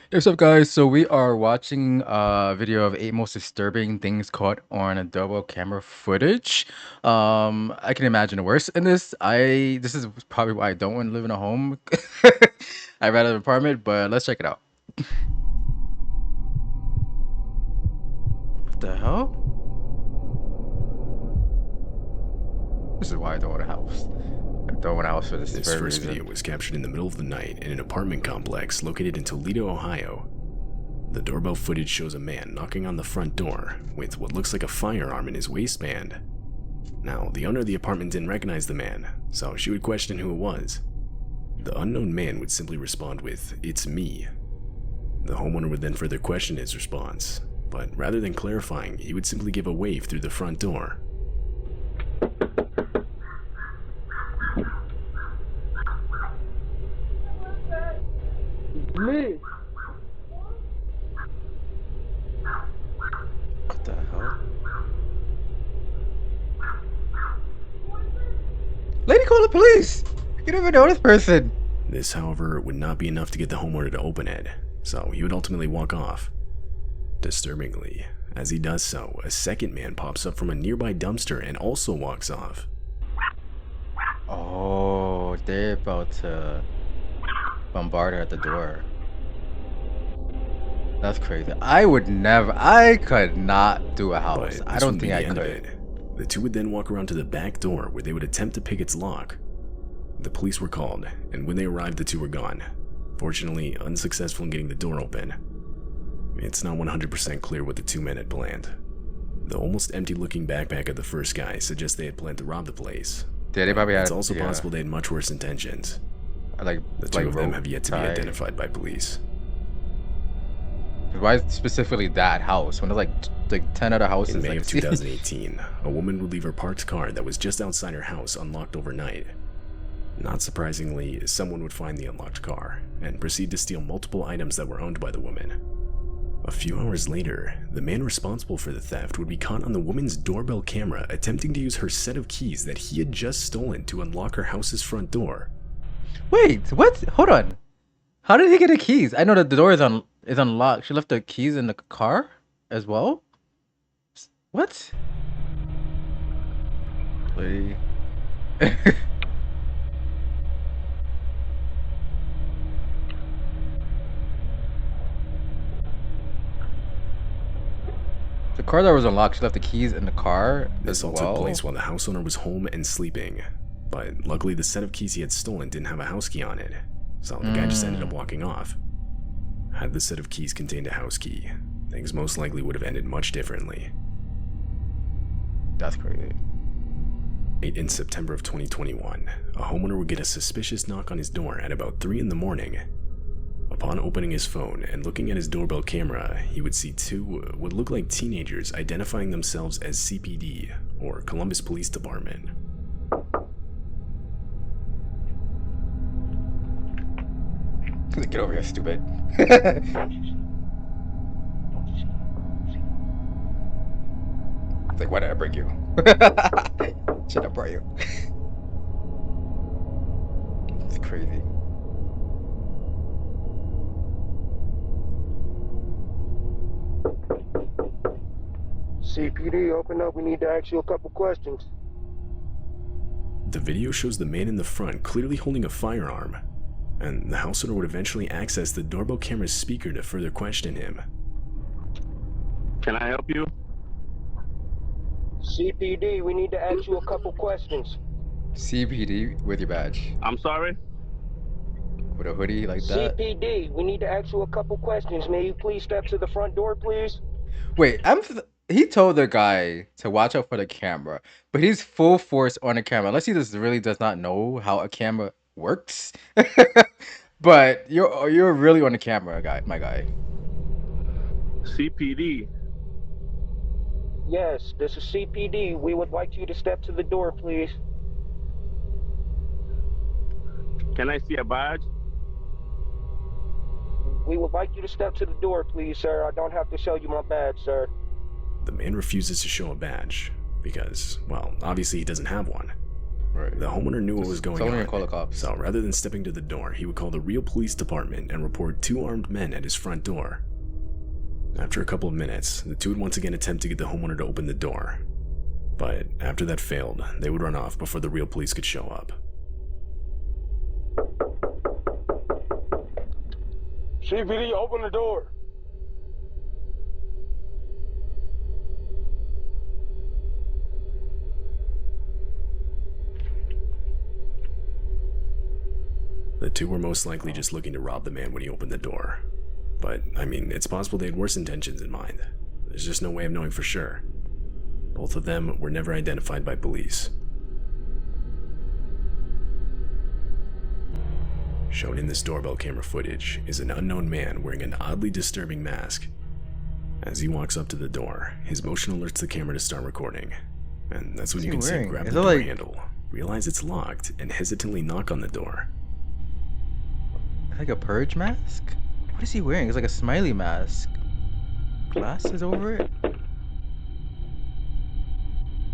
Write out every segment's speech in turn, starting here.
Hey, what's up, guys? So we are watching a video of 8 most disturbing things caught on a double camera footage. I can imagine worse in this. This is probably why I don't want to live in a home. I'd rather an apartment, but let's check it out. What the hell? This is why I don't want a house. I don't want a house for this This very first reason. video was captured in the middle of the night in an apartment complex located in Toledo, Ohio. The doorbell footage shows a man knocking on the front door with what looks like a firearm in his waistband. Now, the owner of the apartment didn't recognize the man, so she would question who it was. The unknown man would simply respond with, "It's me." The homeowner would then further question his response, but rather than clarifying, he would simply give a wave through the front door. Me. What the hell? Lady, call the police! You don't even know this person! This, however, would not be enough to get the homeowner to open it, so he would ultimately walk off. Disturbingly, as he does so, a second man pops up from a nearby dumpster and also walks off. Oh, they're about to bombard her at the door. That's crazy. I could not do a house. But I this don't wouldn't be think I the end of could. it. The two would then walk around to the back door where they would attempt to pick its lock. The police were called, and when they arrived, the two were gone. Fortunately, unsuccessful in getting the door open. It's not 100% clear what the two men had planned. The almost empty-looking backpack of the first guy suggests they had planned to rob the place. Yeah, they probably had. It's also yeah, possible they had much worse intentions. like The two like of them rope have yet to be tie. identified by police. Why specifically that house when there's like 10 other houses? In May like, of 2018, a woman would leave her parked car that was just outside her house unlocked overnight. Not surprisingly, someone would find the unlocked car and proceed to steal multiple items that were owned by the woman. A few hours later, the man responsible for the theft would be caught on the woman's doorbell camera attempting to use her set of keys that he had just stolen to unlock her house's front door. Wait, what? Hold on. How did he get the keys? I know that the door is unlocked. She left the keys in the car as well. What? Lady. The car door was unlocked. She left the keys in the car This as all well. took place while the house owner was home and sleeping, but luckily the set of keys he had stolen didn't have a house key on it, so the guy just ended up walking off. Had the set of keys contained a house key, things most likely would have ended much differently. That's crazy. In September of 2021, a homeowner would get a suspicious knock on his door at about 3 in the morning. Upon opening his phone and looking at his doorbell camera, he would see two what looked like teenagers identifying themselves as CPD, or Columbus Police Department. Get over here, stupid. It's like, why did I bring you? Should I brought you? It's crazy. CPD, open up. We need to ask you a couple questions. The video shows the man in the front clearly holding a firearm, and the house owner would eventually access the doorbell camera's speaker to further question him. Can I help you? CPD, we need to ask you a couple questions. CPD with your badge. I'm sorry? With a hoodie like that. CPD, we need to ask you a couple questions. May you please step to the front door, please? Wait, he told the guy to watch out for the camera, but he's full force on the camera. Unless he just really does not know how a camera works. But you're really on the camera, guy, my guy. CPD. Yes, this is CPD. We would like you to step to the door, please. Can I see a badge? We would like you to step to the door, please, sir. I don't have to show you my badge, sir. The man refuses to show a badge because, well, obviously he doesn't have one. Right. The homeowner knew what was going Someone on, gonna call the cops. so rather than stepping to the door, he would call the real police department and report 2 armed men at his front door. After a couple of minutes, the two would once again attempt to get the homeowner to open the door. But after that failed, they would run off before the real police could show up. CPD, open the door. The two were most likely just looking to rob the man when he opened the door. But, I mean, it's possible they had worse intentions in mind. There's just no way of knowing for sure. Both of them were never identified by police. Shown in this doorbell camera footage is an unknown man wearing an oddly disturbing mask. As he walks up to the door, his motion alerts the camera to start recording. And that's when you can see him grab the door handle, realize it's locked, and hesitantly knock on the door. Like a purge mask? What is he wearing? It's like a smiley mask. Glasses over it?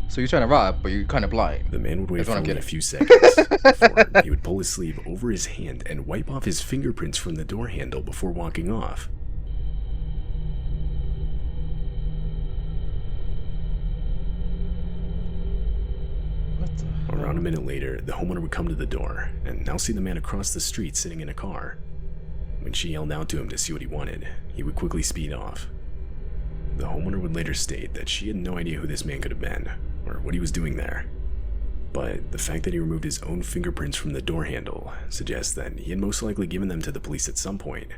So you're trying to rob, but you're kind of blind. The man would wait That's for what I'm only a getting. few seconds before he would pull his sleeve over his hand and wipe off his fingerprints from the door handle before walking off. What the hell? Around a minute later, the homeowner would come to the door and now see the man across the street sitting in a car. When she yelled out to him to see what he wanted, he would quickly speed off. The homeowner would later state that she had no idea who this man could have been, or what he was doing there. But the fact that he removed his own fingerprints from the door handle suggests that he had most likely given them to the police at some point.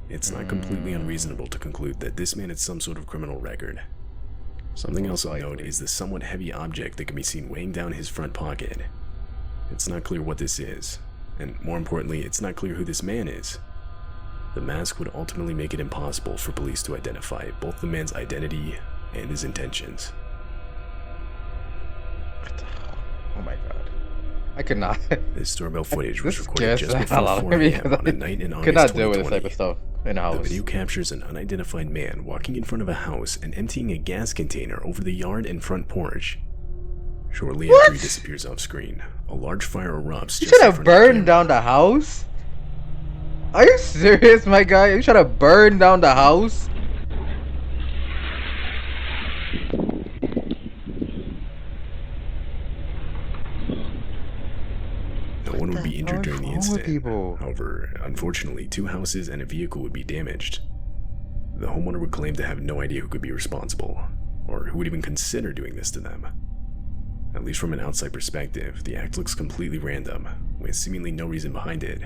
It's not completely unreasonable to conclude that this man had some sort of criminal record. Something else of note is the somewhat heavy object that can be seen weighing down his front pocket. It's not clear what this is, and more importantly, it's not clear who this man is. The mask would ultimately make it impossible for police to identify both the man's identity and his intentions. What the hell? Oh my god. I could not. This doorbell footage was This recorded scares just the before hell out 4 of me. a.m. on a night in Could August not deal with this 2020. type of stuff in a house. The video captures an unidentified man walking in front of a house and emptying a gas container over the yard and front porch. Shortly after he disappears off screen, a large fire erupts. You just should in have front of the burned camera. down the house? Are you serious, my guy? You should have burned down the house? No one would be injured during the What's wrong with incident. people? However, unfortunately, 2 houses and a vehicle would be damaged. The homeowner would claim to have no idea who could be responsible, or who would even consider doing this to them. At least from an outside perspective, the act looks completely random, with seemingly no reason behind it,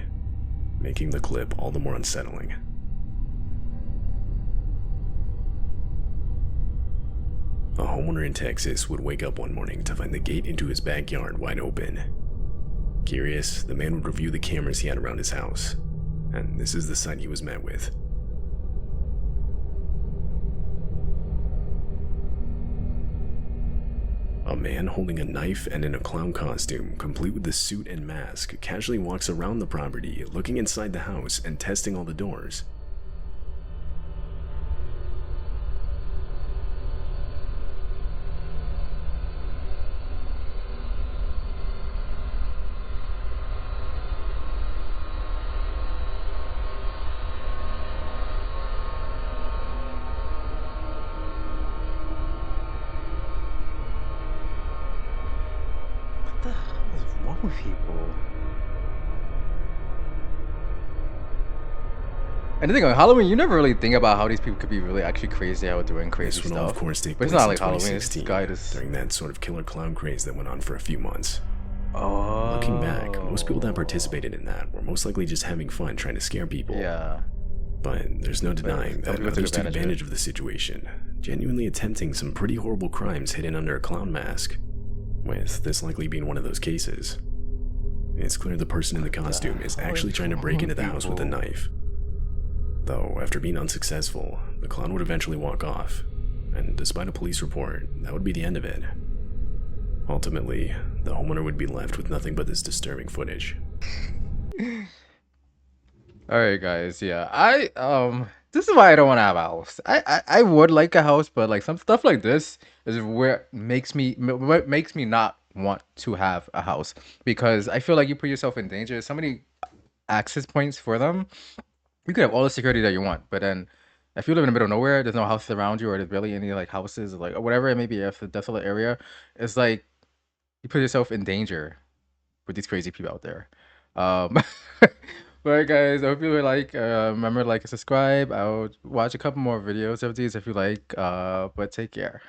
making the clip all the more unsettling. A homeowner in Texas would wake up one morning to find the gate into his backyard wide open. Curious, the man would review the cameras he had around his house, and this is the sight he was met with. A man holding a knife and in a clown costume, complete with the suit and mask, casually walks around the property, looking inside the house and testing all the doors. What the hell is wrong with people? And the thing on Halloween, you never really think about how these people could be really actually crazy out doing crazy This would all, stuff. of course, take But place it's not in like Halloween. It's 2016, guy just. during that sort of killer clown craze that went on for a few months. Oh. Looking back, most people that participated in that were most likely just having fun trying to scare people. Yeah. But there's no denying some that people took others took advantage of advantage it. of the situation, genuinely attempting some pretty horrible crimes hidden under a clown mask, with this likely being one of those cases. It's clear the person in the costume is actually trying to break into the house with a knife. Though, after being unsuccessful, the clown would eventually walk off, and despite a police report, that would be the end of it. Ultimately, the homeowner would be left with nothing but this disturbing footage. Alright guys, yeah. This is why I don't want to have a house. I would like a house, but like some stuff like this is where what makes me not want to have a house because I feel like you put yourself in danger. So many access points for them. You could have all the security that you want, but then if you live in the middle of nowhere, there's no houses around you, or there's barely any like houses, like or whatever it may be, if it's a desolate area, it's like you put yourself in danger with these crazy people out there. Um, but guys, I hope you like. Remember to like and subscribe. I'll watch a couple more videos of these if you like. But take care.